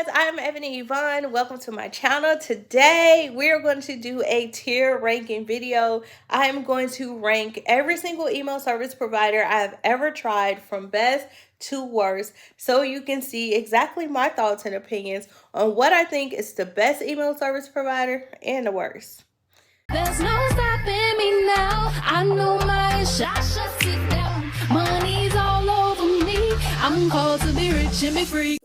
guys, I'm Ebony Evaughn. Welcome to my channel. Today we're going to do a tier ranking video. I'm going to rank every single email service provider I've ever tried from best to worst, so you can see exactly my thoughts and opinions on what I think is the best email service provider and the worst. There's no stopping me now. I know my 𝗧𝗴𝗀 sit down. Money's all over me. I'm called to be rich and be free.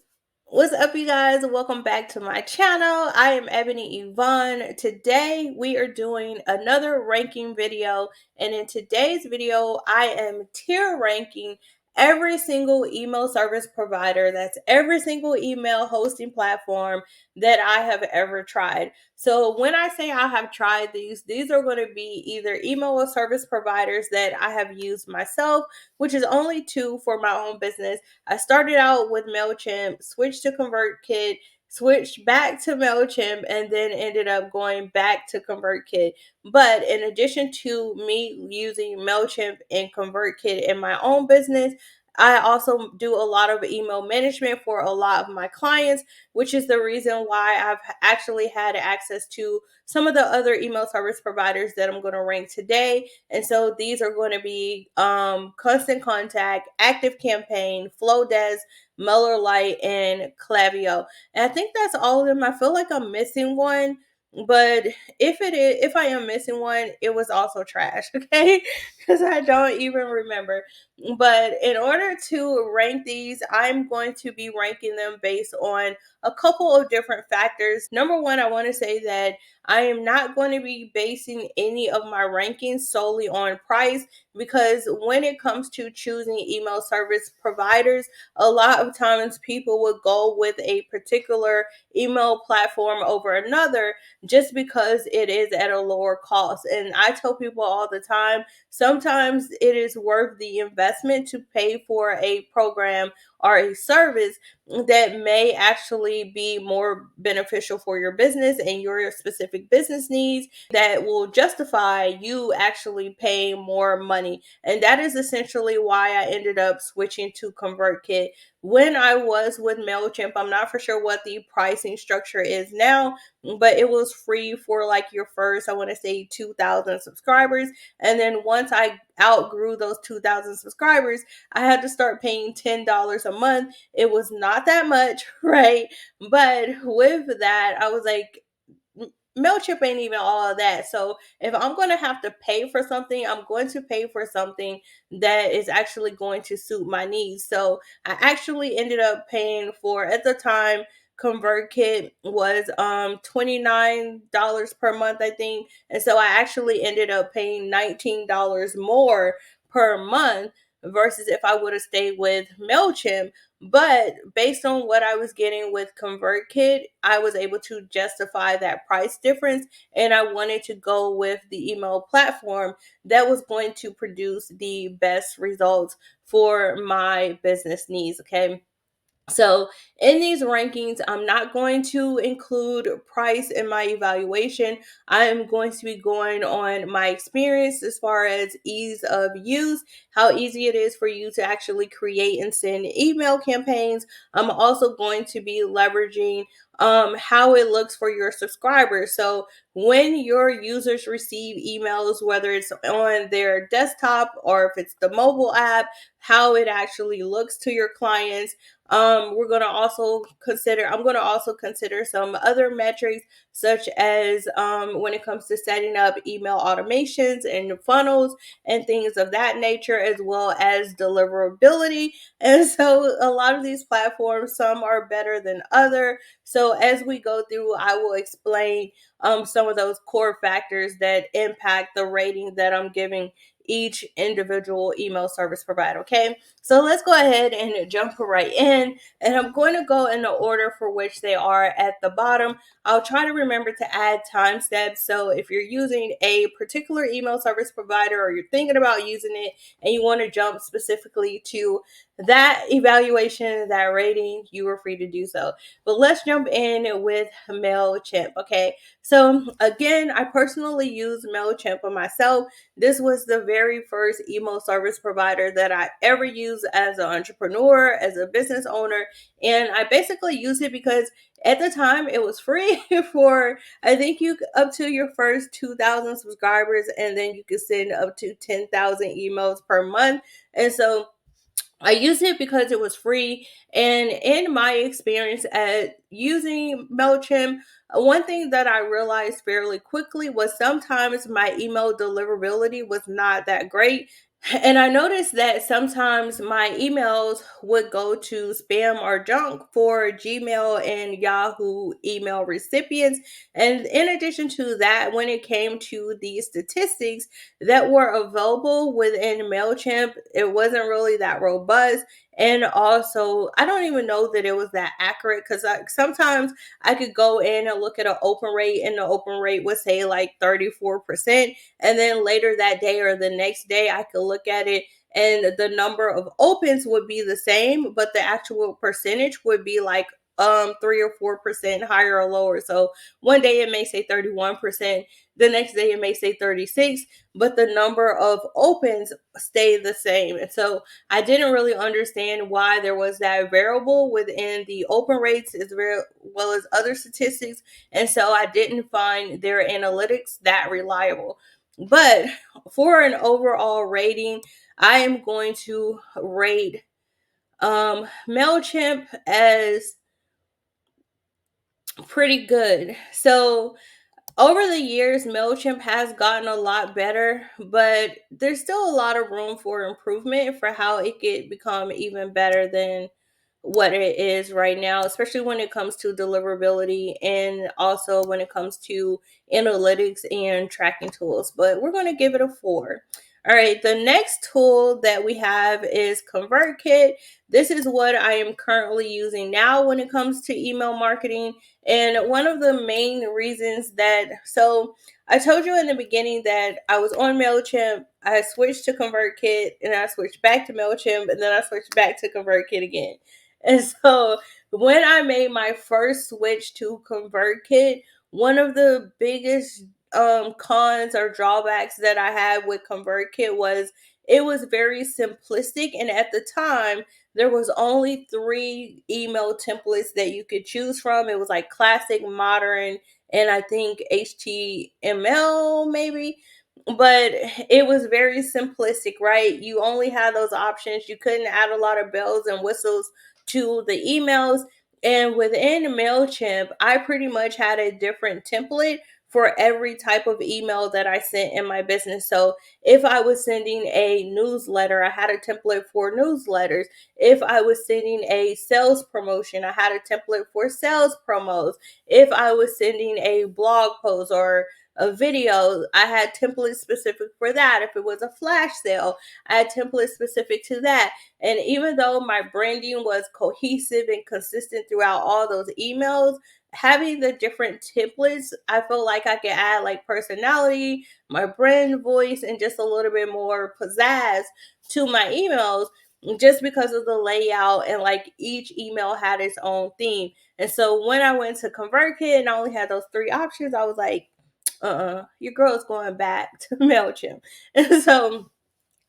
What's up, you guys? Welcome back to my channel. I am Ebony Evaughn. Today we are doing another ranking video, and in today's video I am tier ranking every single email service provider. That's every single email hosting platform that I have ever tried. So when I say I have tried these are going to be either email service providers that I have used myself, which is only 2 for my own business. I started out with MailChimp, switched to ConvertKit, switched back to MailChimp, and then ended up going back to ConvertKit. But in addition to me using MailChimp and ConvertKit in my own business, I also do a lot of email management for a lot of my clients, which is the reason why I've actually had access to some of the other email service providers that I'm going to rank today. And so these are going to be Constant Contact, ActiveCampaign, Flodesk, 𝗪𝗁𝗪𝗀𝗪𝗀, and Klaviyo. And I think that's all of them. I feel like I'm missing one, but if I am missing one, it was also trash, okay? Because I don't even remember. But in order to rank these, I'm going to be ranking them based on a couple of different factors. Number one, I want to say that I am not going to be basing any of my rankings solely on price, because when it comes to choosing email service providers, a lot of times people would go with a particular email platform over another just because it is at a lower cost. And I tell people all the time, sometimes it is worth the investment to pay for a program or a service that may actually be more beneficial for your business and your specific business needs, that will justify you actually paying more money. And that is essentially why I ended up switching to ConvertKit. When I was with MailChimp, I'm not for sure what the pricing structure is now, but it was free for like your first, I want to say 2,000 subscribers. And then once I outgrew those 2,000 subscribers, I had to start paying $10 a month. It was not that much, right? But with that, I was like, MailChimp ain't even all of that. So if I'm going to have to pay for something, I'm going to pay for something that is actually going to suit my needs. So I actually ended up paying for, at the time, ConvertKit was $29 per month, I think. And so I actually ended up paying $19 more per month versus if I would have stayed with MailChimp. But based on what I was getting with ConvertKit, I was able to justify that price difference, and I wanted to go with the email platform that was going to produce the best results for my business needs, okay? So in these rankings, I'm not going to include price in my evaluation. I am going to be going on my experience as far as ease of use, how easy it is for you to actually create and send email campaigns. I'm also going to be leveraging how it looks for your subscribers. So when your users receive emails, whether it's on their desktop or if it's the mobile app, how it actually looks to your clients. I'm going to also consider some other metrics, such as when it comes to setting up email automations and funnels and things of that nature, as well as deliverability. And so a lot of these platforms, some are better than other. So as we go through, I will explain some of those core factors that impact the rating that I'm giving each individual email service provider. Okay, so let's go ahead and jump right in, and I'm going to go in the order for which they are at the bottom. I'll try to remember to add timestamps, so if you're using a particular email service provider or you're thinking about using it and you want to jump specifically to that evaluation, that rating, you are free to do so. But let's jump in with MailChimp. Okay, so again, I personally use MailChimp for myself. This was the very first email service provider that I ever used as an entrepreneur, as a business owner. And I basically use it because At the time, it was free for, I think, you up to your first 2,000 subscribers, and then you could send up to 10,000 emails per month. And so I used it because it was free. And in my experience at using MailChimp, one thing that I realized fairly quickly was sometimes my email deliverability was not that great. And I noticed that sometimes my emails would go to spam or junk for Gmail and Yahoo email recipients. And in addition to that, when it came to the statistics that were available within MailChimp, it wasn't really that robust. And also, I don't even know that it was that accurate, because sometimes I could go in and look at an open rate, and the open rate would say like 34%. And then later that day or the next day, I could look at it and the number of opens would be the same, but the actual percentage would be like 3 or 4% higher or lower. So one day it may say 31%, the next day it may say 36, but the number of opens stay the same. And so I didn't really understand why there was that variable within the open rates as well as other statistics. And so I didn't find their analytics that reliable. But for an overall rating, I am going to rate MailChimp as pretty good. So over the years, MailChimp has gotten a lot better, but there's still a lot of room for improvement for how it could become even better than what it is right now, especially when it comes to deliverability and also when it comes to analytics and tracking tools. But we're going to give it a 4. All right, the next tool that we have is ConvertKit. This is what I am currently using now when it comes to email marketing. And one of the main reasons so I told you in the beginning that I was on MailChimp, I switched to ConvertKit, and I switched back to MailChimp, and then I switched back to ConvertKit again. And so when I made my first switch to ConvertKit, one of the biggest cons or drawbacks that I had with ConvertKit was it was very simplistic, and at the time there was only 3 email templates that you could choose from. It was like classic, modern, and I think HTML maybe. But it was very simplistic, right? You only had those options. You couldn't add a lot of bells and whistles to the emails. And within MailChimp, I pretty much had a different template for every type of email that I sent in my business. So if I was sending a newsletter, I had a template for newsletters. If I was sending a sales promotion, I had a template for sales promos. If I was sending a blog post or a video, I had templates specific for that. If it was a flash sale, I had templates specific to that. And even though my branding was cohesive and consistent throughout all those emails, having the different templates, I feel like I could add like personality, my brand voice, and just a little bit more pizzazz to my emails, just because of the layout, and like each email had its own theme. And so when I went to ConvertKit and I only had those 3 options, I was like, your girl's going back to MailChimp. And so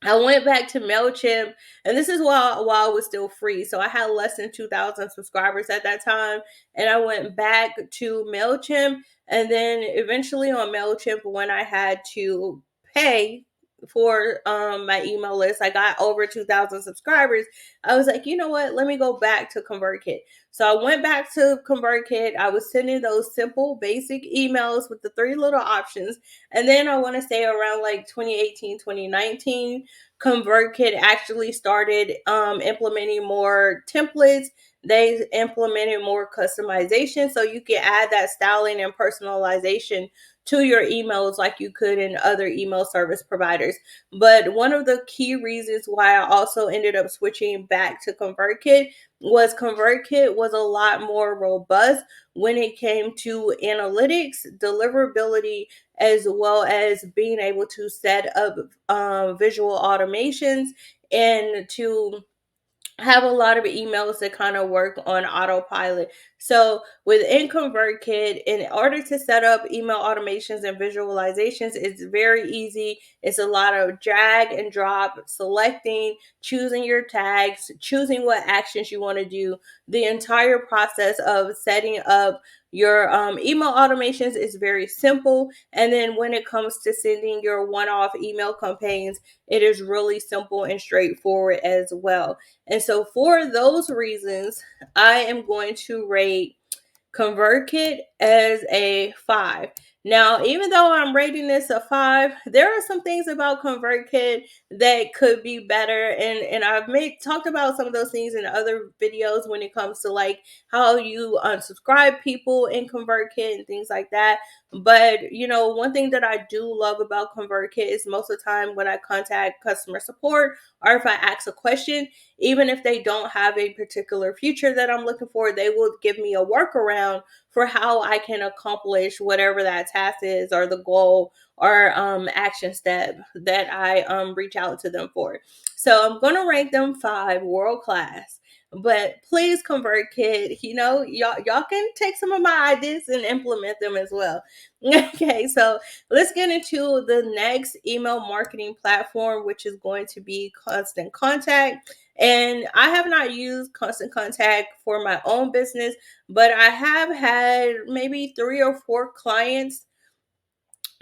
I went back to MailChimp, and this is while it was still free. So I had less than 2,000 subscribers at that time, and I went back to MailChimp. And then eventually on MailChimp, when I had to pay for my email list, I got over 2,000 subscribers. I was like, you know what? Let me go back to ConvertKit. So I went back to ConvertKit. I was sending those simple, basic emails with the 3 little options. And then I want to say around like 2018, 2019, ConvertKit actually started implementing more templates. They implemented more customization, so you can add that styling and personalization to your emails like you could in other email service providers. But one of the key reasons why I also ended up switching back to ConvertKit was a lot more robust when it came to analytics, deliverability, as well as being able to set up visual automations and to have a lot of emails that kind of work on autopilot. So within ConvertKit, in order to set up email automations and visualizations, it's very easy. It's a lot of drag and drop, selecting, choosing your tags, choosing what actions you want to do. The entire process of setting up your email automations is very simple. And then when it comes to sending your one-off email campaigns, it is really simple and straightforward as well. And so for those reasons, I am going to rate ConvertKit as a 5. Now, even though I'm rating this a 5, there are some things about ConvertKit that could be better. And I've talked about some of those things in other videos when it comes to like how you unsubscribe people in ConvertKit and things like that. But, you know, one thing that I do love about ConvertKit is most of the time when I contact customer support or if I ask a question, even if they don't have a particular feature that I'm looking for, they will give me a workaround for how I can accomplish whatever that task is or the goal or action step that I reach out to them for. So I'm going to rank them 5, world class. But please, ConvertKit, you know, y'all can take some of my ideas and implement them as well. Okay, so let's get into the next email marketing platform, which is going to be Constant Contact. And I have not used Constant Contact for my own business, but I have had maybe 3 or 4 clients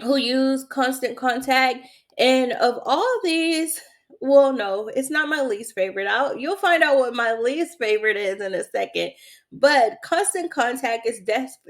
who use Constant Contact. And of all of these, well, no, it's not my least favorite. You'll find out what my least favorite is in a second. But Constant Contact is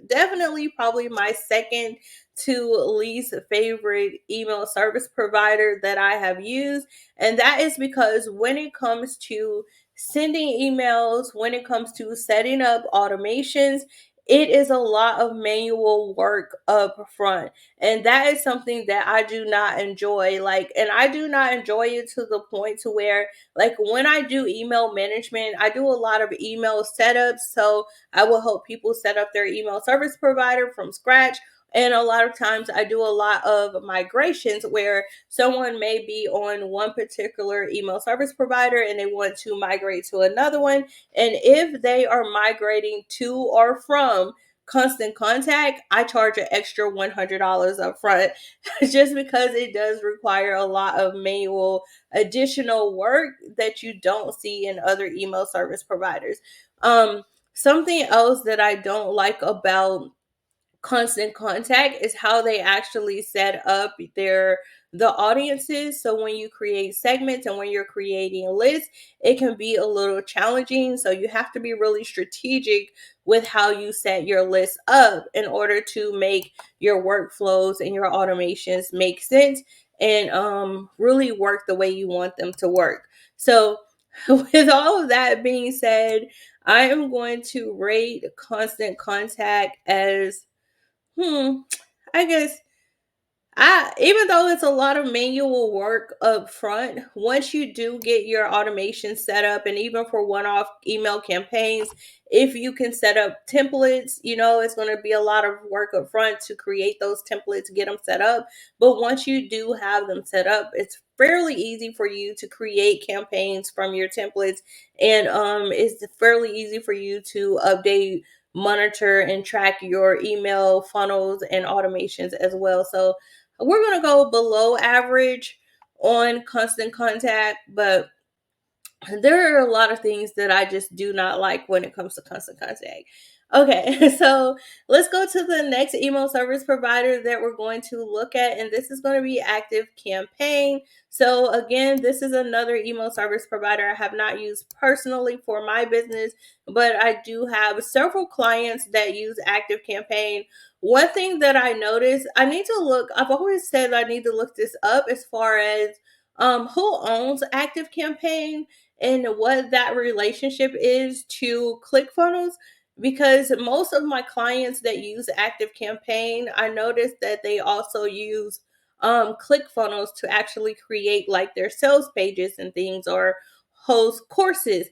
definitely probably my second to least favorite email service provider that I have used. And that is because when it comes to sending emails, when it comes to setting up automations, it is a lot of manual work up front. And that is something that I do not enjoy. Like, and I do not enjoy it to the point to where, like, when I do email management, I do a lot of email setups. So I will help people set up their email service provider from scratch. And a lot of times I do a lot of migrations where someone may be on one particular email service provider and they want to migrate to another one. And if they are migrating to or from Constant Contact, I charge an extra $100 up front just because it does require a lot of manual additional work that you don't see in other email service providers. Something else that I don't like about Constant Contact is how they actually set up the audiences. So when you create segments and when you're creating lists, it can be a little challenging. So you have to be really strategic with how you set your list up in order to make your workflows and your automations make sense and really work the way you want them to work. So with all of that being said, I am going to rate Constant Contact as I guess even though it's a lot of manual work up front, once you do get your automation set up, and even for one-off email campaigns, if you can set up templates, you know, it's going to be a lot of work up front to create those templates, get them set up. But once you do have them set up, it's fairly easy for you to create campaigns from your templates, and it's fairly easy for you to update, monitor, and track your email funnels and automations as well. So we're going to go below average on Constant Contact, but there are a lot of things that I just do not like when it comes to Constant Contact. Okay, so let's go to the next email service provider that we're going to look at, and this is going to be ActiveCampaign. So again, this is another email service provider I have not used personally for my business, but I do have several clients that use ActiveCampaign. One thing that I noticed, I've always said I need to look this up as far as who owns ActiveCampaign and what that relationship is to ClickFunnels, because most of my clients that use ActiveCampaign, I noticed that they also use ClickFunnels to actually create like their sales pages and things or host courses.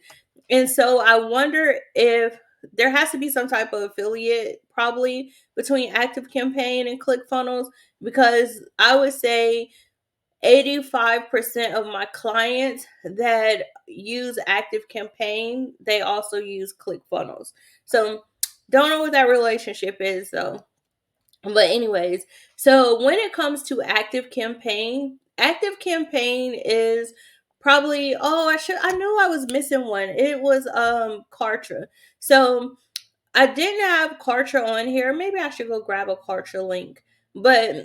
And so I wonder if there has to be some type of affiliate probably between ActiveCampaign and ClickFunnels, because I would say 85% of my clients that use ActiveCampaign, they also use ClickFunnels. So don't know what that relationship is though. But anyways, so when it comes to ActiveCampaign is probably, I knew I was missing one. It was 𝗓𝗲𝗃. So I didn't have 𝗓𝗃 on here. Maybe I should go grab a 𝗓𝗃 link. But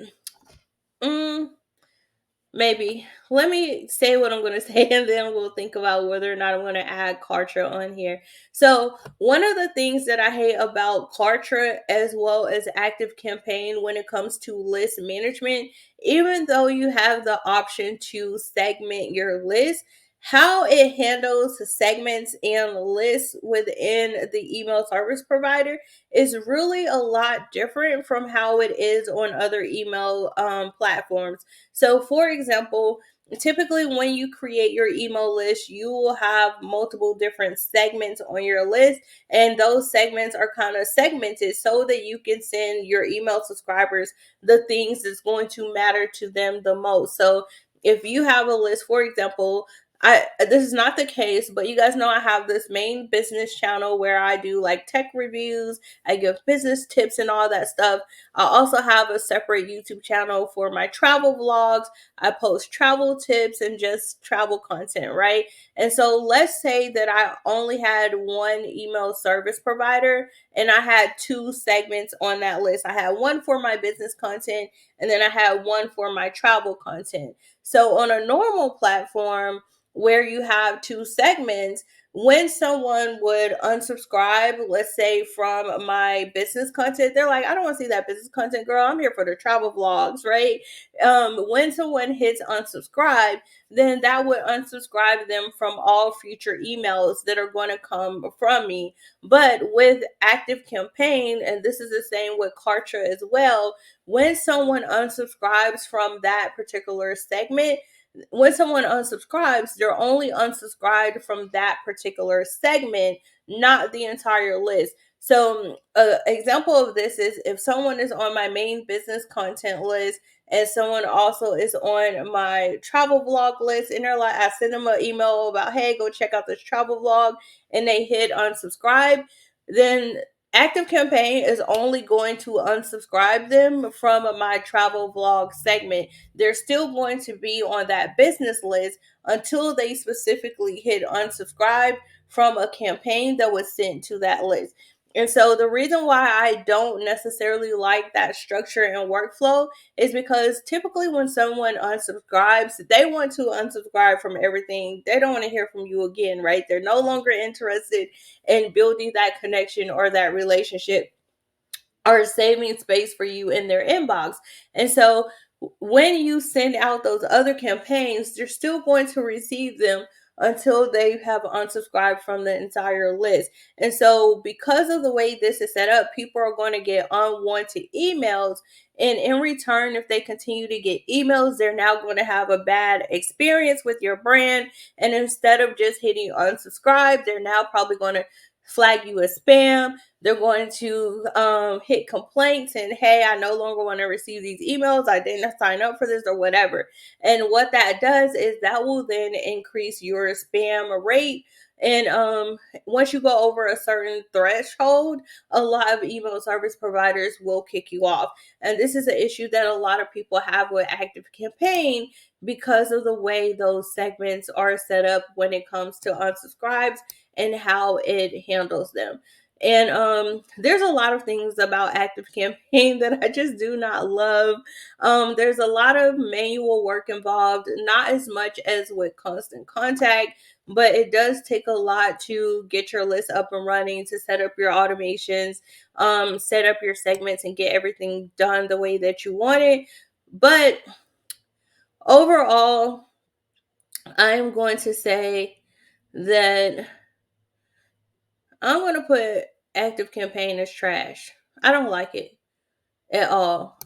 maybe. Let me say what I'm going to say and then we'll think about whether or not I'm going to add 𝗓𝗃 on here. So one of the things that I hate about 𝗓𝗃 as well as ActiveCampaign when it comes to list management, even though you have the option to segment your list, how it handles segments and lists within the email service provider is really a lot different from how it is on other email platforms. So, for example, typically when you create your email list, you will have multiple different segments on your list, and those segments are kind of segmented so that you can send your email subscribers the things that's going to matter to them the most. So, if you have a list, for example, this is not the case, but you guys know I have this main business channel where I do like tech reviews, I give business tips and all that stuff. I also have a separate YouTube channel for my travel vlogs. I post travel tips and just travel content, right? And so let's say that I only had one email service provider and I had two segments on that list. I had one for my business content and then I had one for my travel content. So on a normal platform where you have two segments, when someone would unsubscribe, let's say from my business content, they're like, I don't want to see that business content, girl. I'm here for the travel vlogs, right? When someone hits unsubscribe, then that would unsubscribe them from all future emails that are going to come from me. But with ActiveCampaign, and this is the same with 𝗓𝗃 as well, when someone unsubscribes from that particular segment, when someone unsubscribes, they're only unsubscribed from that particular segment, not the entire list. So, an example of this is if someone is on my main business content list and someone also is on my travel vlog list, and they're like, I send them an email about, hey, go check out this travel vlog, and they hit unsubscribe, then ActiveCampaign is only going to unsubscribe them from my travel vlog segment. They're still going to be on that business list until they specifically hit unsubscribe from a campaign that was sent to that list. And so the reason why I don't necessarily like that structure and workflow is because typically when someone unsubscribes, they want to unsubscribe from everything. They don't want to hear from you again, right? They're no longer interested in building that connection or that relationship or saving space for you in their inbox. And so when you send out those other campaigns, you're still going to receive them until they have unsubscribed from the entire list. And so because of the way this is set up, people are going to get unwanted emails. And in return, if they continue to get emails, they're now going to have a bad experience with your brand. And instead of just hitting unsubscribe, they're now probably going to flag you as spam. They're going to hit complaints and, hey, I no longer want to receive these emails. I didn't sign up for this or whatever. And what that does is that will then increase your spam rate. And once you go over a certain threshold, a lot of email service providers will kick you off. And this is an issue that a lot of people have with ActiveCampaign because of the way those segments are set up when it comes to unsubscribes and how it handles them. And there's a lot of things about ActiveCampaign that I just do not love. There's a lot of manual work involved, not as much as with Constant Contact, but it does take a lot to get your list up and running, to set up your automations, set up your segments, and get everything done the way that you want it. But overall, I'm going to say that I'm going to put ActiveCampaign as trash. I don't like it at all.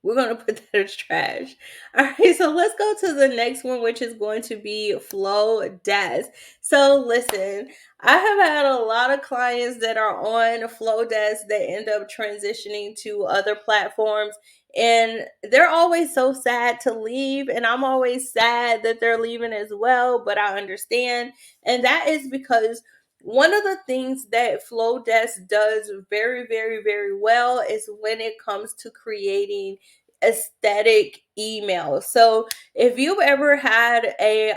we're going to put that as trash. All right, so let's go to the next one, which is going to be Flodesk. So listen, I have had a lot of clients that are on Flodesk that end up transitioning to other platforms. And they're always so sad to leave. And I'm always sad that they're leaving as well, but I understand. And that is because one of the things that Flodesk does very, very, very well is when it comes to creating aesthetic emails. So if you've ever had a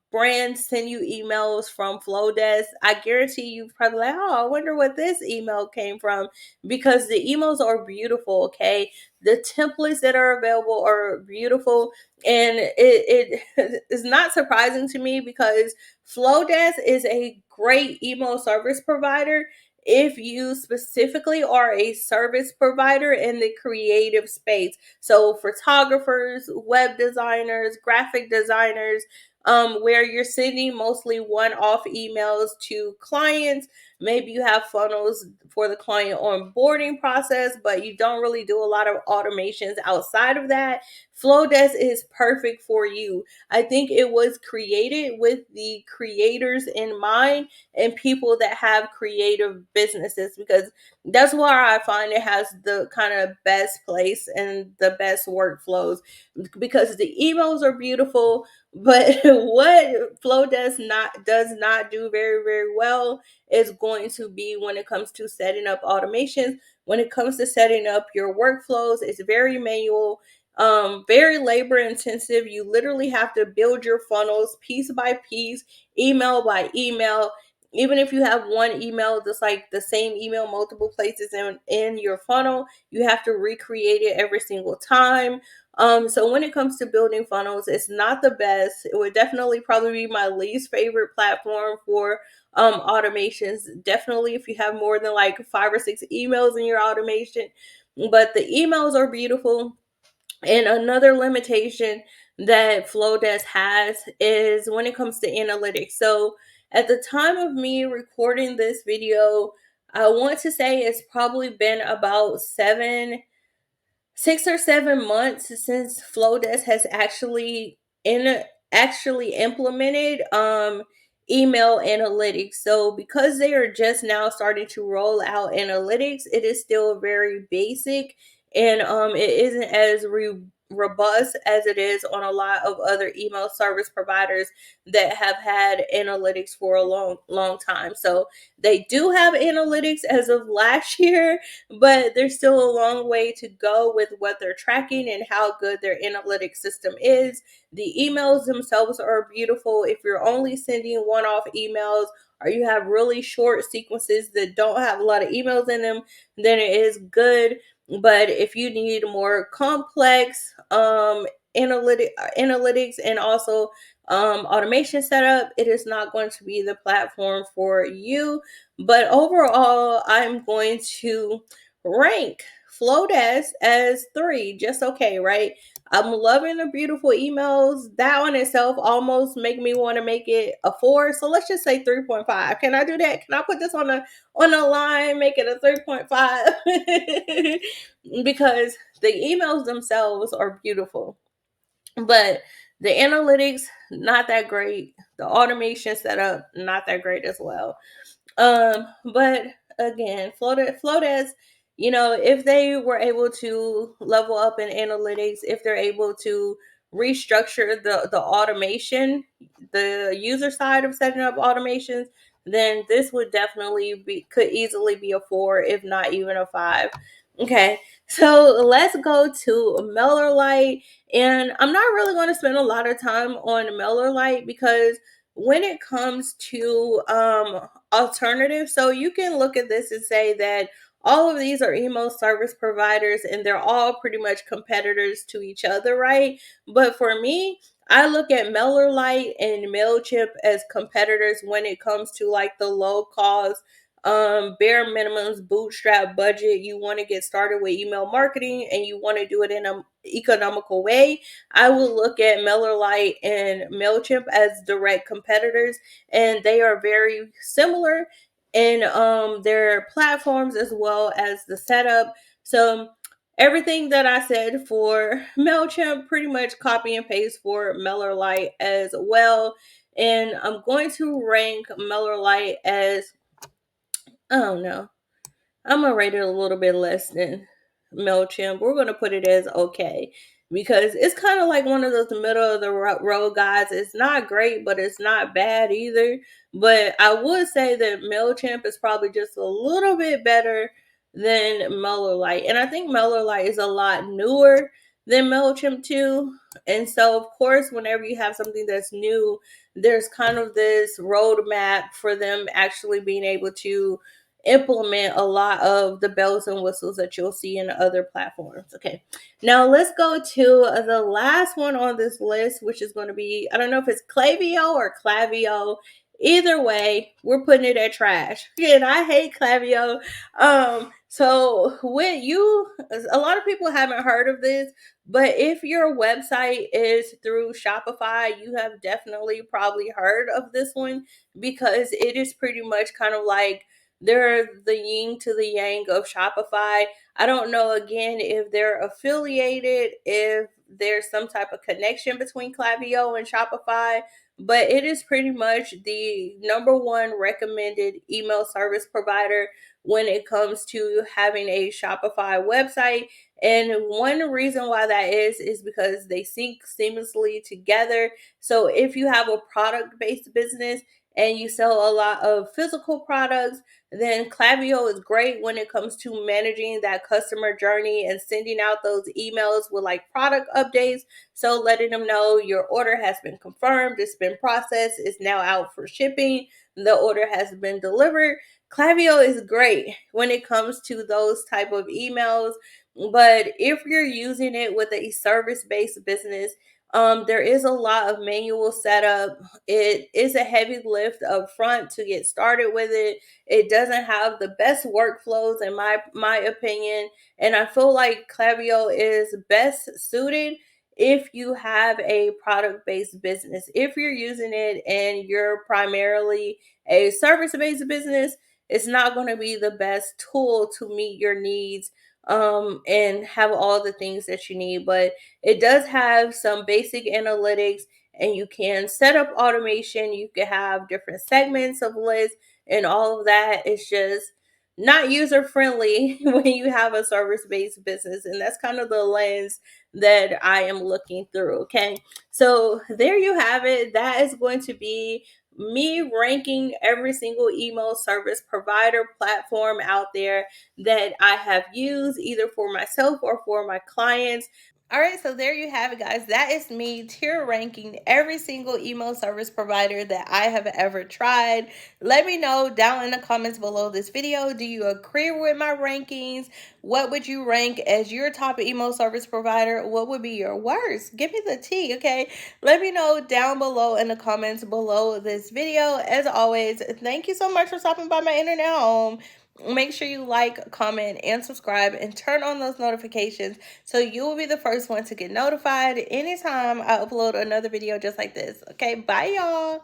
brand send you emails from Flodesk, I guarantee you've probably like, oh, I wonder what this email came from, because the emails are beautiful. Okay, the templates that are available are beautiful, and it is not surprising to me because Flodesk is a great email service provider if you specifically are a service provider in the creative space. So photographers, web designers, graphic designers, where you're sending mostly one-off emails to clients. Maybe you have funnels for the client onboarding process, but you don't really do a lot of automations outside of that. Flodesk is perfect for you. I think it was created with the creators in mind and people that have creative businesses, because that's where I find it has the kind of best place and the best workflows, because the emails are beautiful. But what does not do very, very well is going to be when it comes to setting up automations. When it comes to setting up your workflows, it's very manual, very labor intensive. You literally have to build your funnels piece by piece, email by email. Even if you have one email that's like the same email multiple places in your funnel, you have to recreate it every single time. So when it comes to building funnels, it's not the best. It would definitely probably be my least favorite platform for automations. Definitely if you have more than like 5 or 6 emails in your automation. But the emails are beautiful. And another limitation that Flodesk has is when it comes to analytics. So at the time of me recording this video, I want to say it's probably been about 6 or 7 months since Flodesk has actually implemented email analytics. So because they are just now starting to roll out analytics, it is still very basic, and it isn't as robust as it is on a lot of other email service providers that have had analytics for a long time. So they do have analytics as of last year, but there's still a long way to go with what they're tracking and how good their analytics system is. The emails themselves are beautiful. If you're only sending one-off emails, or you have really short sequences that don't have a lot of emails in them, then it is good. But if you need more complex analytics and also automation setup, it is not going to be the platform for you. But overall, I'm going to rank Flodesk as 3, just okay, right? I'm loving the beautiful emails. That on itself almost make me want to make it a 4. So let's just say 3.5. Can I do that? Can I put this on a line, make it a 3.5? Because the emails themselves are beautiful, but the analytics not that great. The automation setup not that great as well. But again, Flodesk, if they were able to level up in analytics, if they're able to restructure the automation, the user side of setting up automations, then this would could easily be a 4, if not even a 5. Okay, so let's go to MailerLite, and I'm not really going to spend a lot of time on MailerLite because when it comes to alternatives, so you can look at this and say that all of these are email service providers and they're all pretty much competitors to each other, right? But for me, I look at MailerLite and MailChimp as competitors when it comes to like the low cost, bare minimums, bootstrap budget. You want to get started with email marketing and you want to do it in an economical way. I will look at MailerLite and MailChimp as direct competitors, and they are very similar in their platforms as well as the setup. So everything that I said for MailChimp, pretty much copy and paste for MailerLite as well. And I'm going to rank MailerLite as, I don't know, I'm gonna rate it a little bit less than MailChimp. We're gonna put it as okay because it's kind of like one of those middle of the road guys. It's not great, but it's not bad either. But I would say that MailChimp is probably just a little bit better than MailerLite, and I think MailerLite is a lot newer than MailChimp too. And so, of course, whenever you have something that's new, there's kind of this roadmap for them actually being able to implement a lot of the bells and whistles that you'll see in other platforms. Okay, now let's go to the last one on this list, which is going to be, I don't know if it's Klaviyo or Klaviyo. Either way, we're putting it at trash. And I hate Klaviyo. So when you, a lot of people haven't heard of this, but if your website is through Shopify, you have definitely probably heard of this one because it is pretty much kind of like they're the yin to the yang of Shopify. I don't know again if they're affiliated, if there's some type of connection between Klaviyo and Shopify, but it is pretty much the number one recommended email service provider when it comes to having a Shopify website. And one reason why that is because they sync seamlessly together. So if you have a product-based business and you sell a lot of physical products, then Klaviyo is great when it comes to managing that customer journey and sending out those emails with like product updates. So letting them know your order has been confirmed, it's been processed, it's now out for shipping, the order has been delivered. Klaviyo is great when it comes to those type of emails. But if you're using it with a service-based business, there is a lot of manual setup. It is a heavy lift up front to get started with it. It doesn't have the best workflows in my opinion, and I feel like Klaviyo is best suited if you have a product-based business. If you're using it and you're primarily a service-based business, it's not going to be the best tool to meet your needs and have all the things that you need. But it does have some basic analytics, and you can set up automation. You can have different segments of lists, and all of that is just not user friendly when you have a service based business. And that's kind of the lens that I am looking through. Okay, so there you have it. That is going to be me ranking every single email service provider platform out there that I have used either for myself or for my clients. All right, so there you have it, guys. That is me tier ranking every single email service provider that I have ever tried. Let me know down in the comments below this video. Do you agree with my rankings? What would you rank as your top email service provider? What would be your worst? Give me the tea, okay? Let me know down below in the comments below this video. As always, thank you so much for stopping by my internet home. Make sure you like, comment, and subscribe, and turn on those notifications so you will be the first one to get notified anytime I upload another video just like this. Okay, bye y'all.